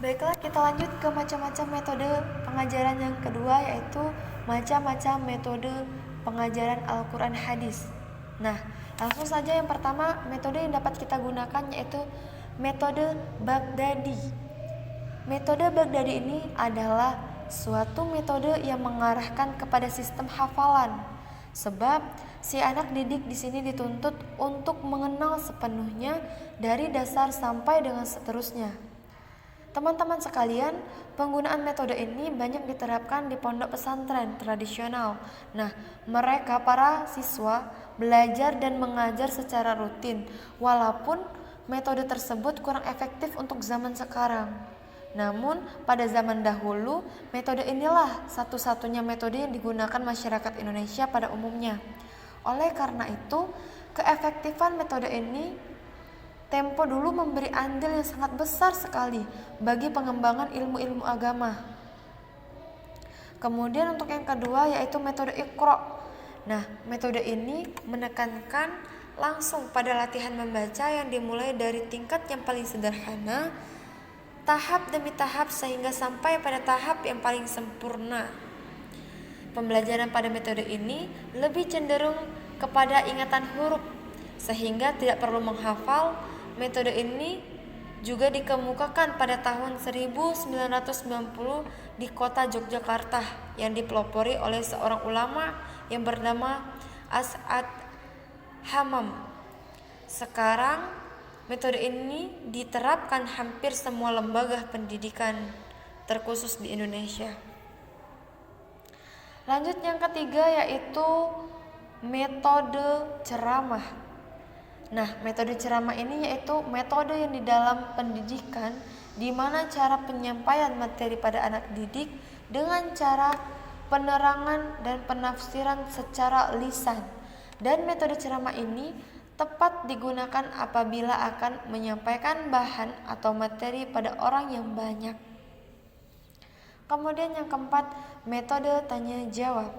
Baiklah, kita lanjut ke macam-macam metode pengajaran yang kedua, yaitu macam-macam metode pengajaran Al-Quran hadis. Nah, langsung saja yang pertama metode yang dapat kita gunakan yaitu metode Baghdadi. Metode Baghdadi ini adalah suatu metode yang mengarahkan kepada sistem hafalan. Sebab si anak didik di sini dituntut untuk mengenal sepenuhnya dari dasar sampai dengan seterusnya. Teman-teman sekalian, penggunaan metode ini banyak diterapkan di pondok pesantren tradisional. Nah, mereka para siswa belajar dan mengajar secara rutin, walaupun metode tersebut kurang efektif untuk zaman sekarang. Namun, pada zaman dahulu, metode inilah satu-satunya metode yang digunakan masyarakat Indonesia pada umumnya. Oleh karena itu, keefektifan metode ini tempo dulu memberi andil yang sangat besar sekali bagi pengembangan ilmu-ilmu agama. Kemudian untuk yang kedua yaitu metode Iqra. Nah, metode ini menekankan langsung pada latihan membaca yang dimulai dari tingkat yang paling sederhana, tahap demi tahap sehingga sampai pada tahap yang paling sempurna. Pembelajaran pada metode ini lebih cenderung kepada ingatan huruf sehingga tidak perlu menghafal. Metode ini juga dikemukakan pada tahun 1990 di kota Yogyakarta yang dipelopori oleh seorang ulama yang bernama As'ad Hamam. Sekarang metode ini diterapkan hampir semua lembaga pendidikan terkhusus di Indonesia. Lanjut yang ketiga yaitu metode ceramah. Nah, metode ceramah ini yaitu metode yang di dalam pendidikan di mana cara penyampaian materi pada anak didik dengan cara penerangan dan penafsiran secara lisan. Dan metode ceramah ini tepat digunakan apabila akan menyampaikan bahan atau materi pada orang yang banyak. Kemudian yang keempat, metode tanya jawab.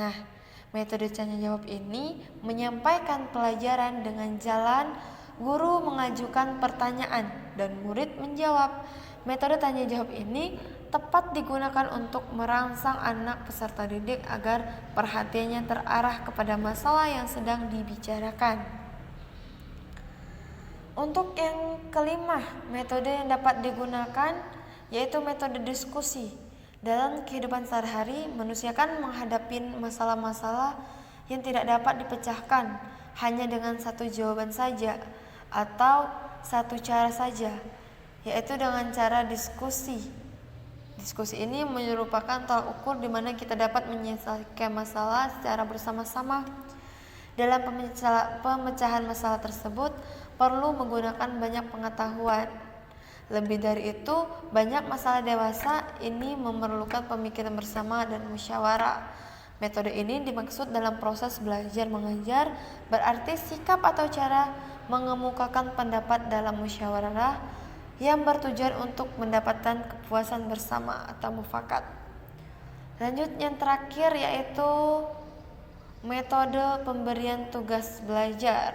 Nah, metode tanya jawab ini menyampaikan pelajaran dengan jalan guru mengajukan pertanyaan dan murid menjawab. Metode tanya jawab ini tepat digunakan untuk merangsang anak peserta didik agar perhatiannya terarah kepada masalah yang sedang dibicarakan. Untuk yang kelima, metode yang dapat digunakan yaitu metode diskusi. Dalam kehidupan sehari-hari, manusia kan menghadapi masalah-masalah yang tidak dapat dipecahkan hanya dengan satu jawaban saja atau satu cara saja, yaitu dengan cara diskusi. Diskusi ini merupakan tolak ukur di mana kita dapat menyelesaikan masalah secara bersama-sama. Dalam pemecahan masalah tersebut perlu menggunakan banyak pengetahuan. Lebih dari itu, banyak masalah dewasa ini memerlukan pemikiran bersama dan musyawarah. Metode ini dimaksud dalam proses belajar mengajar, berarti sikap atau cara mengemukakan pendapat dalam musyawarah yang bertujuan untuk mendapatkan kepuasan bersama atau mufakat. Lanjut yang terakhir yaitu metode pemberian tugas belajar.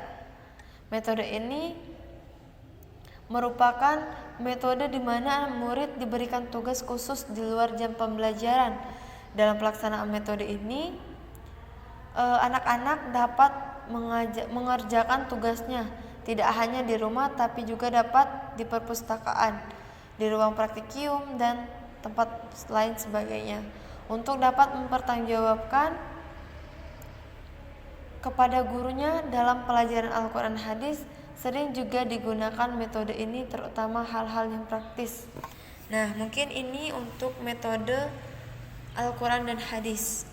Metode ini merupakan metode di mana murid diberikan tugas khusus di luar jam pembelajaran. Dalam pelaksanaan metode ini, anak-anak dapat mengerjakan tugasnya tidak hanya di rumah tapi juga dapat di perpustakaan, di ruang praktikum dan tempat lain sebagainya. Untuk dapat mempertanggungjawabkan kepada gurunya dalam pelajaran Al-Quran hadis, sering juga digunakan metode ini terutama hal-hal yang praktis. Nah, mungkin ini untuk metode Al-Quran dan hadis.